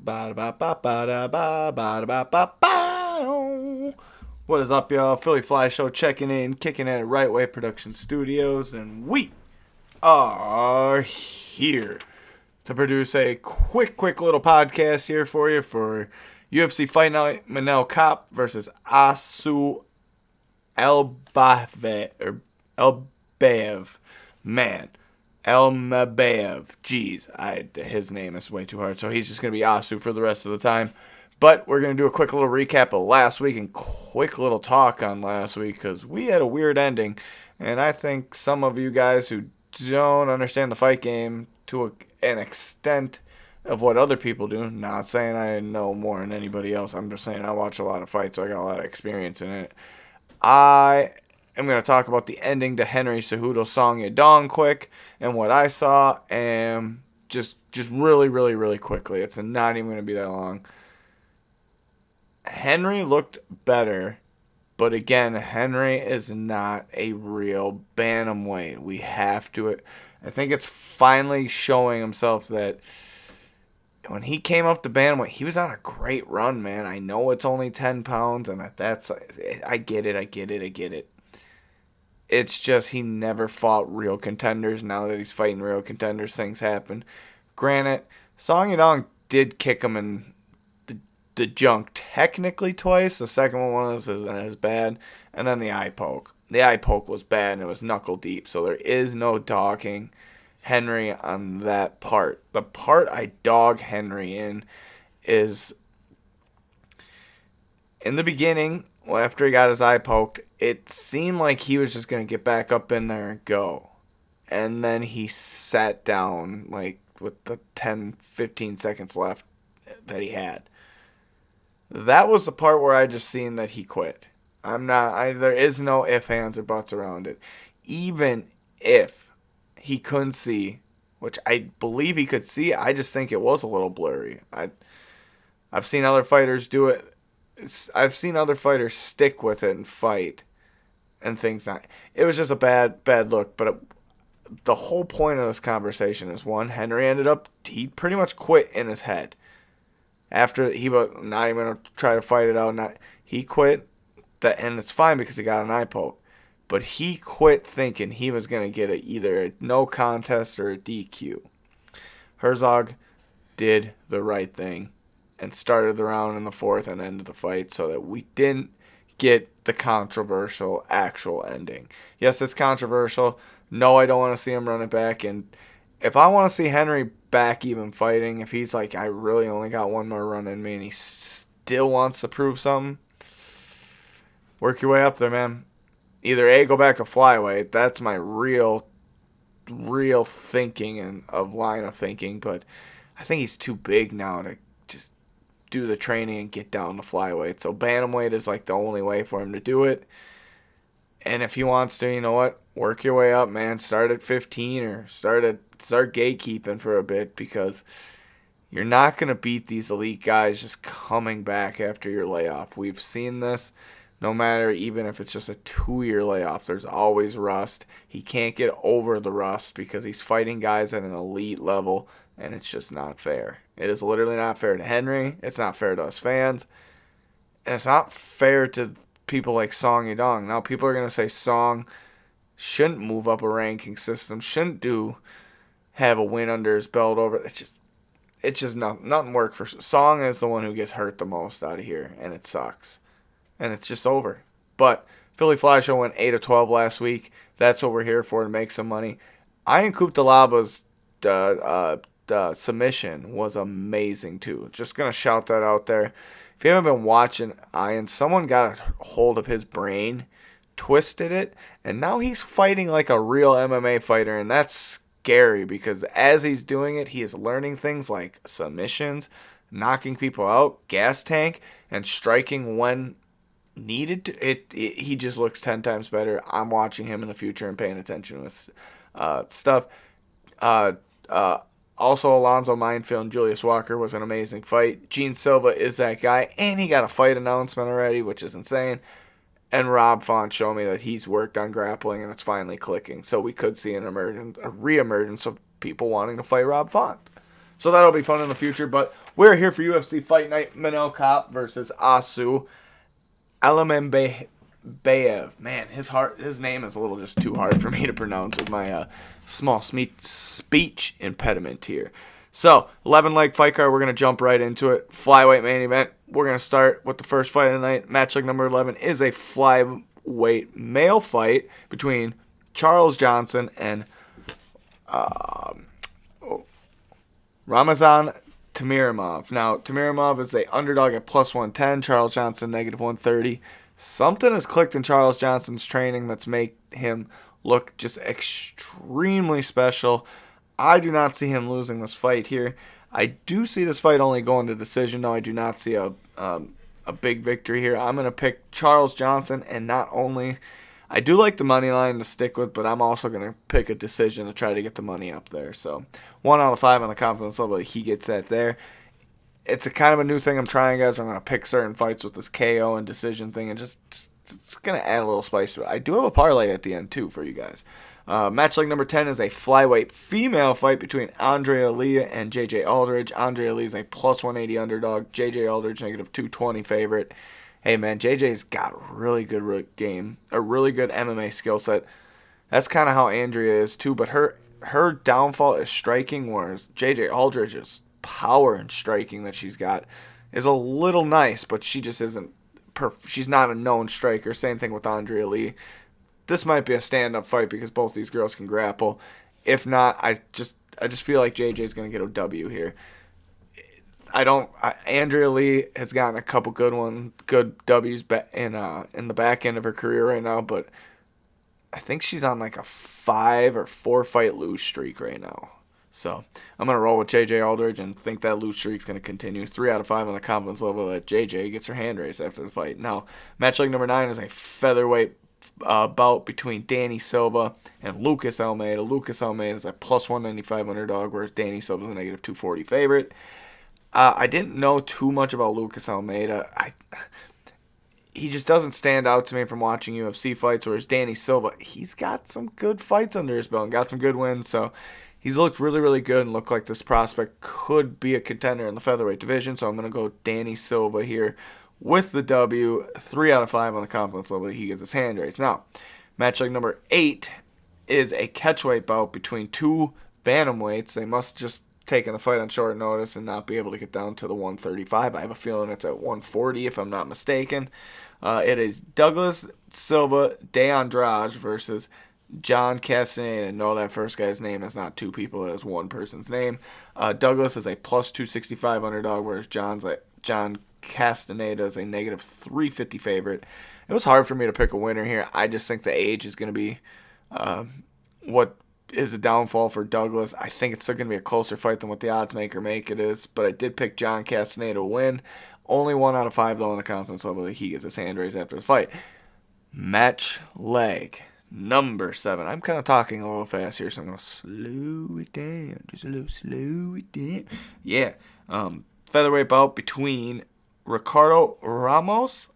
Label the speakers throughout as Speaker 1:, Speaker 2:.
Speaker 1: Ba-da-ba-ba-ba-da-ba-ba-ba-ba. What is up, y'all? Philly Fly Show checking in, kicking in at Right Way Production Studios, and we are here to produce a quick little podcast here for you for UFC Fight Night. Manel Kape versus Albayev. Man. Almabayev. Jeez, his name is way too hard. So he's just going to be Asu for the rest of the time. But we're going to do a quick little recap of last week and quick little talk on last week because we had a weird ending. And I think some of you guys who don't understand the fight game to an extent of what other people do, not saying I know more than anybody else. I'm just saying I watch a lot of fights, so I got a lot of experience in it. I'm going to talk about the ending to Henry Cejudo Song Yadong quick and what I saw, and just really quickly. It's not even going to be that long. Henry looked better, but again, Henry is not a real bantamweight. We have to. I think it's finally showing himself that when he came up to bantamweight, he was on a great run, man. I know it's only 10 pounds, and I get it. It's just he never fought real contenders. Now that he's fighting real contenders, things happen. Granted, Song Yadong did kick him in the junk technically twice. The second one wasn't as bad. And then the eye poke. The eye poke was bad, and it was knuckle deep. So there is no dogging Henry on that part. The part I dog Henry in is in the beginning, after he got his eye poked, it seemed like he was just going to get back up in there and go. And then he sat down, like, with the 10-15 seconds left that he had. That was the part where I just seen that he quit. There is no ifs, ands, or buts around it. Even if he couldn't see, which I believe he could see, I just think it was a little blurry. I've seen other fighters do it. I've seen other fighters stick with it and fight and things not. It was just a bad look. But the whole point of this conversation is, one, Henry he pretty much quit in his head. After he was not even going to try to fight it out. He quit, and it's fine because he got an eye poke. But he quit thinking he was going to get either a no contest or a DQ. Herzog did the right thing and started the round in the fourth and ended the fight so that we didn't get the controversial actual ending. Yes, it's controversial. No, I don't want to see him run it back. And if I want to see Henry back even fighting, if he's like, I really only got one more run in me and he still wants to prove something, work your way up there, man. Either A, go back to flyweight. That's my real thinking and line of thinking. But I think he's too big now to just do the training and get down to flyweight. So bantamweight is like the only way for him to do it. And if he wants to, you know what? Work your way up, man. Start at 15 or start gatekeeping for a bit, because you're not going to beat these elite guys just coming back after your layoff. We've seen this. No matter, even if it's just a 2-year layoff, there's always rust. He can't get over the rust because he's fighting guys at an elite level, and it's just not fair. It is literally not fair to Henry. It's not fair to us fans. And it's not fair to people like Song Yadong. Now, people are going to say Song shouldn't move up a ranking system, shouldn't have a win under his belt over. It's just nothing work for Song. Is the one who gets hurt the most out of here, and it sucks. And it's just over. But Philly Fly Show went 8-12 last week. That's what we're here for, to make some money. Ian Kuptalaba's submission was amazing, too. Just going to shout that out there. If you haven't been watching Ian, someone got a hold of his brain, twisted it, and now he's fighting like a real MMA fighter, and that's scary because as he's doing it, he is learning things like submissions, knocking people out, gas tank, and striking when needed to. He just looks 10 times better. I'm watching him in the future and paying attention to his stuff. Also, Alonzo Minefield and Julius Walker was an amazing fight. Gene Silva is that guy, and he got a fight announcement already, which is insane. And Rob Font showed me that he's worked on grappling, and it's finally clicking. So we could see a re-emergence of people wanting to fight Rob Font. So that'll be fun in the future. But We're here for UFC Fight Night. Manel Kape versus Almabayev. Man, his name is a little just too hard for me to pronounce with my small speech impediment here. So, 11-leg fight card. We're going to jump right into it. Flyweight main event. We're going to start with the first fight of the night. Match leg number 11 is a flyweight male fight between Charles Johnson and Ramazan Tamiramov. Now, Tamiramov is a underdog at plus 110. Charles Johnson, negative 130. Something has clicked in Charles Johnson's training that's made him look just extremely special. I do not see him losing this fight here. I do see this fight only going to decision, though. I do not see a big victory here. I'm going to pick Charles Johnson, and not only... I do like the money line to stick with, but I'm also going to pick a decision to try to get the money up there. So 1 out of 5 on the confidence level, he gets that there. It's a kind of a new thing I'm trying, guys. I'm going to pick certain fights with this KO and decision thing, and just it's going to add a little spice to it. I do have a parlay at the end, too, for you guys. Match leg number 10 is a flyweight female fight between Andrea Lee and J.J. Aldridge. Andrea Lee is a plus 180 underdog. J.J. Aldridge, negative 220 favorite. Hey, man, JJ's got a really good MMA skill set. That's kind of how Andrea is, too. But her downfall is striking, whereas JJ Aldridge's power and striking that she's got is a little nice, but she just isn't she's not a known striker. Same thing with Andrea Lee. This might be a stand-up fight because both these girls can grapple. If not, I just feel like JJ's going to get a W here. Andrea Lee has gotten a couple good W's in the back end of her career right now, but I think she's on like a 5 or 4 fight lose streak right now. So I'm gonna roll with JJ Aldridge and think that lose streak's gonna continue. 3 out of 5 on the confidence level that JJ gets her hand raised after the fight. Now, match leg number 9 is a featherweight bout between Danny Silva and Lucas Almeida. Lucas Almeida is a plus 195 underdog, whereas Danny Silva is a negative 240 favorite. I didn't know too much about Lucas Almeida. He just doesn't stand out to me from watching UFC fights, whereas Danny Silva, he's got some good fights under his belt and got some good wins. So he's looked really, really good and looked like this prospect could be a contender in the featherweight division. So I'm going to go Danny Silva here with the W. 3 out of 5 on the confidence level. He gets his hand raised. Now, match leg number 8 is a catchweight bout between two bantamweights. They must just taking the fight on short notice and not be able to get down to the 135. I have a feeling it's at 140 if I'm not mistaken. It is Douglas Silva de Andrade versus John Castaneda. No, that first guy's name is not two people. It is one person's name. Douglas is a plus 265 underdog, whereas John Castaneda is a negative 350 favorite. It was hard for me to pick a winner here. I just think the age is going to be what is the downfall for Douglas. I think it's still going to be a closer fight than what the odds maker make it is, but I did pick John Castaneda to win. Only 1 out of 5 though on the confidence level that he gets his hand raised after the fight. Match leg number 7. I'm kind of talking a little fast here, so I'm going to slow it down. Just a little slow it down. Yeah. Featherweight bout between Ricardo Ramos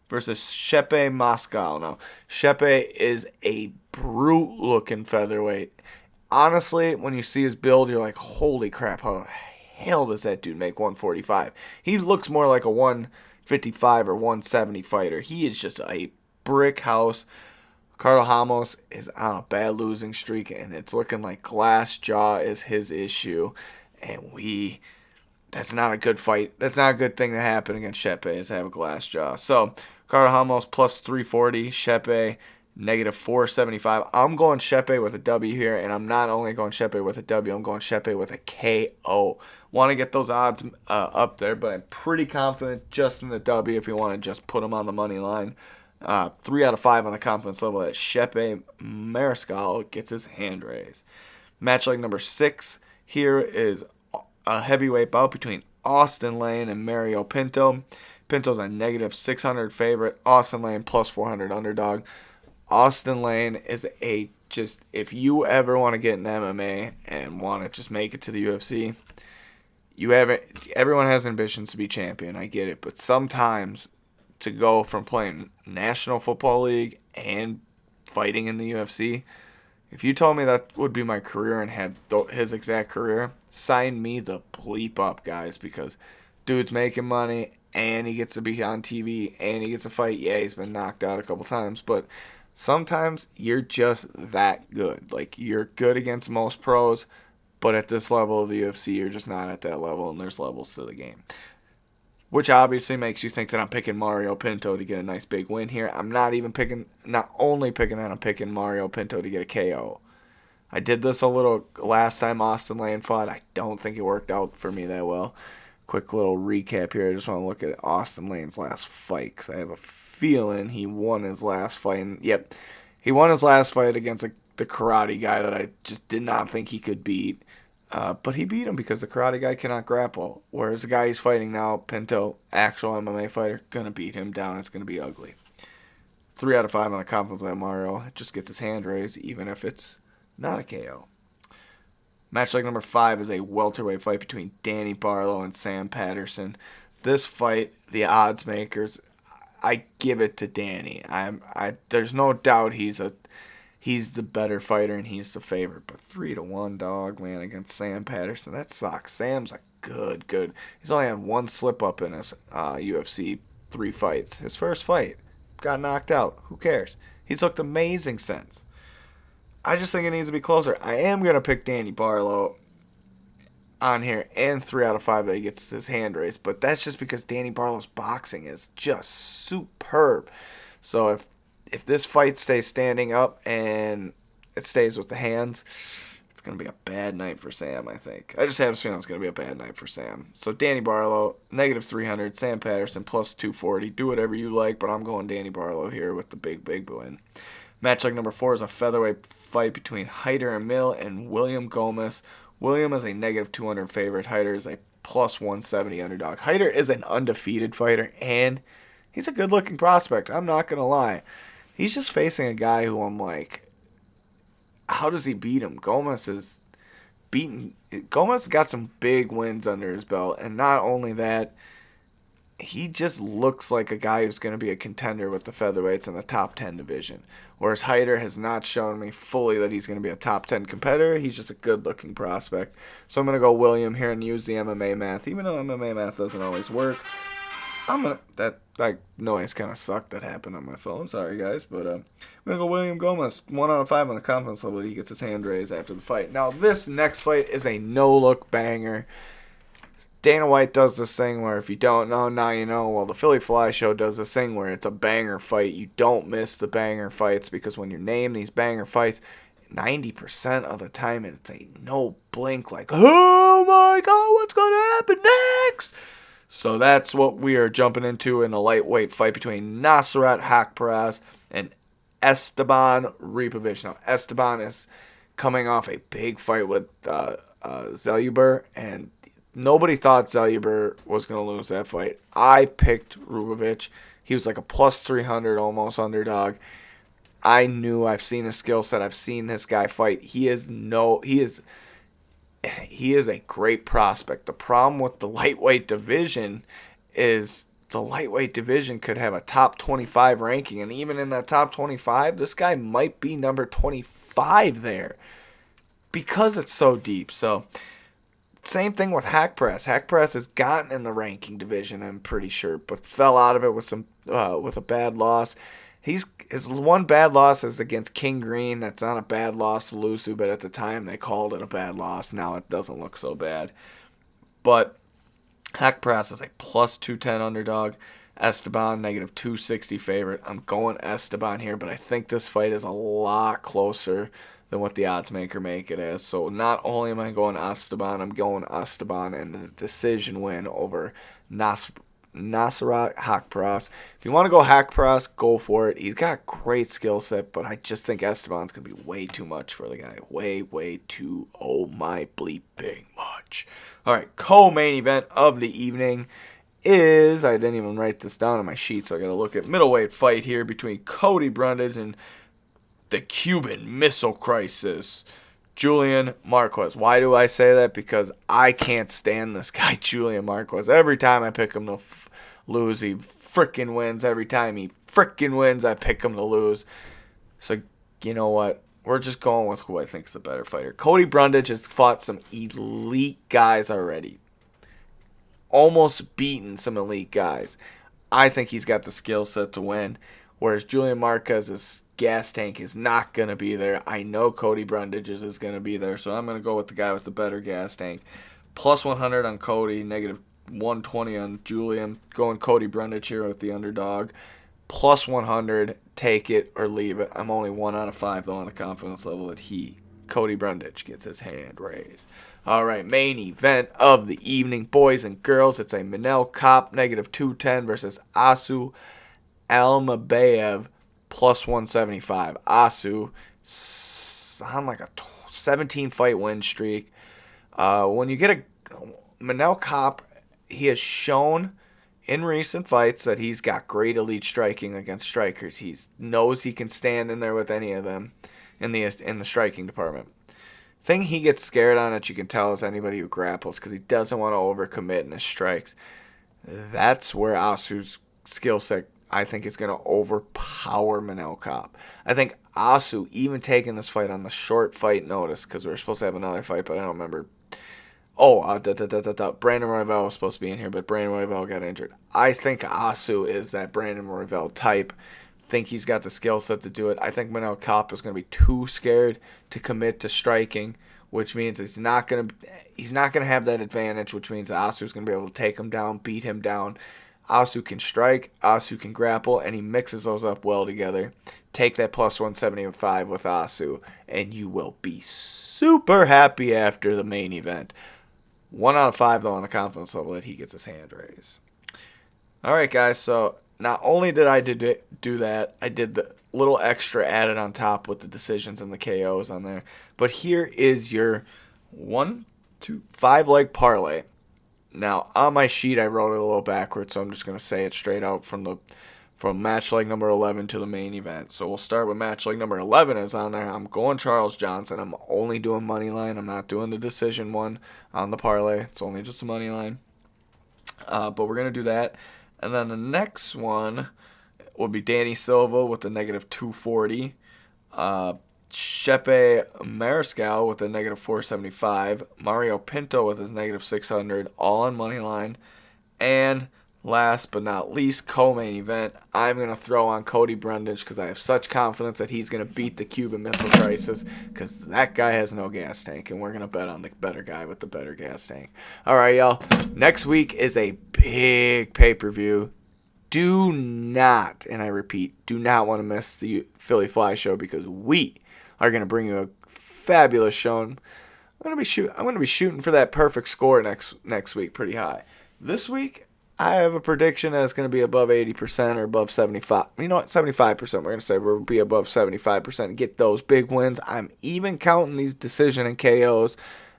Speaker 1: versus Kape Moscow. Now, Kape is a brute-looking featherweight. Honestly, when you see his build, you're like, holy crap, how the hell does that dude make 145? He looks more like a 155 or 170 fighter. He is just a brick house. Ricardo Ramos is on a bad losing streak, and it's looking like glass jaw is his issue. And that's not a good fight. That's not a good thing to happen against Kape, is to have a glass jaw. So, Ricardo Ramos plus 340, Kape negative 475. I'm going Kape with a W here, and I'm not only going Kape with a W, I'm going Kape with a KO. Want to get those odds up there, but I'm pretty confident just in the W if you want to just put them on the money line. 3 out of 5 on the confidence level that Kape Mariscal gets his hand raised. Match leg number 6 here is a heavyweight bout between Austin Lane and Mario Pinto. Pinto's a negative 600 favorite. Austin Lane plus 400 underdog. Austin Lane is if you ever want to get in MMA and want to just make it to the UFC, everyone has ambitions to be champion. I get it. But sometimes to go from playing National Football League and fighting in the UFC, If you told me that would be my career and had his exact career, sign me the bleep up, guys, because dude's making money and he gets to be on TV and he gets to fight. Yeah, he's been knocked out a couple times, but sometimes you're just that good. Like, you're good against most pros, but at this level of the UFC, you're just not at that level, and there's levels to the game. Which obviously makes you think that I'm picking Mario Pinto to get a nice big win here. I'm not only picking that, I'm picking Mario Pinto to get a KO. I did this a little last time Austin Lane fought. I don't think it worked out for me that well. Quick little recap here. I just want to look at Austin Lane's last fight because I have a feeling he won his last fight. And, yep, he won his last fight against the karate guy that I just did not think he could beat. But he beat him because the karate guy cannot grapple. Whereas the guy he's fighting now, Pinto, actual MMA fighter, going to beat him down. It's going to be ugly. 3 out of 5 on the confidence that Mario just gets his hand raised, even if it's not a KO. Match like number 5 is a welterweight fight between Danny Barlow and Sam Patterson. This fight, the odds makers, I give it to Danny. There's no doubt he's the better fighter and he's the favorite. But 3-1 dog, man, against Sam Patterson, that sucks. Sam's a good. He's only had one slip up in his UFC 3 fights. His first fight got knocked out. Who cares? He's looked amazing since. I just think it needs to be closer. I am going to pick Danny Barlow on here, and 3 out of 5 that he gets his hand raised. But that's just because Danny Barlow's boxing is just superb. So if this fight stays standing up and it stays with the hands, it's going to be a bad night for Sam, I think. I just have a feeling it's going to be a bad night for Sam. So Danny Barlow, -300. Sam Patterson, +240. Do whatever you like, but I'm going Danny Barlow here with the big win. Match like number 4 is a featherweight fight between Hyder and Mill and William Gomez. William is a -200 favorite. Hyder is a +170 underdog. Hyder is an undefeated fighter, and he's a good-looking prospect. I'm not going to lie. He's just facing a guy who I'm like, how does he beat him? Gomez got some big wins under his belt, and not only that, he just looks like a guy who's going to be a contender with the featherweights in the top 10 division. Whereas Hyder has not shown me fully that he's going to be a top 10 competitor. He's just a good-looking prospect. So I'm going to go William here and use the MMA math. Even though MMA math doesn't always work, that noise kind of sucked that happened on my phone. Sorry, guys. But I'm going to go William Gomez. 1 out of 5 on the confidence level. He gets his hand raised after the fight. Now, this next fight is a no-look banger. Dana White does this thing where if you don't know, now you know. Well, the Philly Fly Show does this thing where it's a banger fight. You don't miss the banger fights because when you're named these banger fights, 90% of the time it's a no blink like, oh my God, what's going to happen next? So that's what we are jumping into in a lightweight fight between Nasrat Haqparast and Esteban Ripovich. Now, Esteban is coming off a big fight with Zelubir, and nobody thought Zelubir was going to lose that fight. I picked Ripovich. He was like a +300 almost underdog. I've seen his skill set. I've seen this guy fight. He is a great prospect. The problem with the lightweight division is the lightweight division could have a top 25 ranking, and even in that top 25, this guy might be number 25 there because it's so deep. So same thing with Haqparast. Haqparast has gotten in the ranking division, I'm pretty sure, but fell out of it with a bad loss. His one bad loss is against King Green. That's not a bad loss to Lusu, but at the time they called it a bad loss. Now it doesn't look so bad. But Haqparast is a +210 underdog. Esteban, -260 favorite. I'm going Esteban here, but I think this fight is a lot closer than what the odds maker make it as. So not only am I going Esteban, I'm going Esteban and the decision win over Nasrat Haqparast. If you want to go Haqparast, go for it. He's got a great skill set, but I just think Esteban's going to be way too much for the guy. Way too, oh my bleeping much. All right, co-main event of the evening is, I didn't even write this down on my sheet, so I got to look at middleweight fight here between Cody Brundage and the Cuban Missile Crisis, Julian Marquez. Why do I say that? Because I can't stand this guy, Julian Marquez. Every time I pick him to lose, he frickin' wins. Every time he frickin' wins, I pick him to lose. So, you know what? we're just going with who I think is the better fighter. Cody Brundage has fought some elite guys already. Almost beaten some elite guys. I think he's got the skill set to win. Whereas Julian Marquez's gas tank is not going to be there. I know Cody Brundage's is going to be there, so I'm going to go with the guy with the better gas tank. Plus 100 on Cody, negative 120 on Julian. Going Cody Brundage here with the underdog. Plus 100, take it or leave it. I'm only 1 out of 5, though, on the confidence level that Cody Brundage, gets his hand raised. All right, main event of the evening, boys and girls. It's a Manel Kape, negative 210 versus Asu Almabayev, plus 175. Asu on like a 17-fight win streak. When you get a Manel Kape, he has shown in recent fights that he's got great elite striking against strikers. He knows he can stand in there with any of them in the striking department. Thing he gets scared on that you can tell is anybody who grapples, because he doesn't want to overcommit in his strikes. That's where Asu's skill set, I think, is going to overpower Manel Kape. I think Asu, even taking this fight on the short fight notice, because we were supposed to have another fight, but I don't remember. Brandon Royval was supposed to be in here, but Brandon Royval got injured. I think Asu is that Brandon Royval type. Think he's got the skill set to do it. I think Manel Kape is going to be too scared to commit to striking, which means he's not going to have that advantage, which means Asu is going to be able to take him down, beat him down. Asu can strike, Asu can grapple, and he mixes those up well together. Take that plus 175 with Asu, and you will be super happy after the main event. 1 out of 5, though, on the confidence level that he gets his hand raised. All right, guys, so not only did I do that, I did the little extra added on top with the decisions and the KOs on there. But here is your 5-leg parlay. Now, on my sheet, I wrote it a little backwards, so I'm just going to say it straight out from match leg number 11 to the main event. So we'll start with match leg number 11 is on there. I'm going Charles Johnson. I'm only doing money line. I'm not doing the decision one on the parlay. It's only just a money line. But we're going to do that. And then the next one will be Danny Silva with a negative 240. Shepe Mariscal with a negative 475. Mario Pinto with his negative 600. All on money line. And last but not least, co-main event, I'm going to throw on Cody Brundage because I have such confidence that he's going to beat the Cuban Missile Crisis because that guy has no gas tank, and we're going to bet on the better guy with the better gas tank. All right, y'all. Next week is a big pay-per-view. Do not, and I repeat, do not want to miss the Philly Fly Show because we are going to bring you a fabulous show. I'm going to be shooting for that perfect score next week pretty high. This week, I have a prediction that it's going to be above 80% or above 75%. You know what? 75%. We're going to say we'll be above 75% and get those big wins. I'm even counting these decision and KOs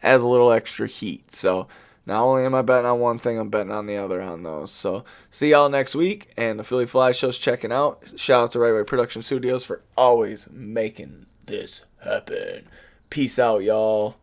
Speaker 1: as a little extra heat. So not only am I betting on one thing, I'm betting on the other on those. So see y'all next week. And the Philly Fly Show's checking out. Shout out to Right Way Production Studios for always making this happen. Peace out, y'all.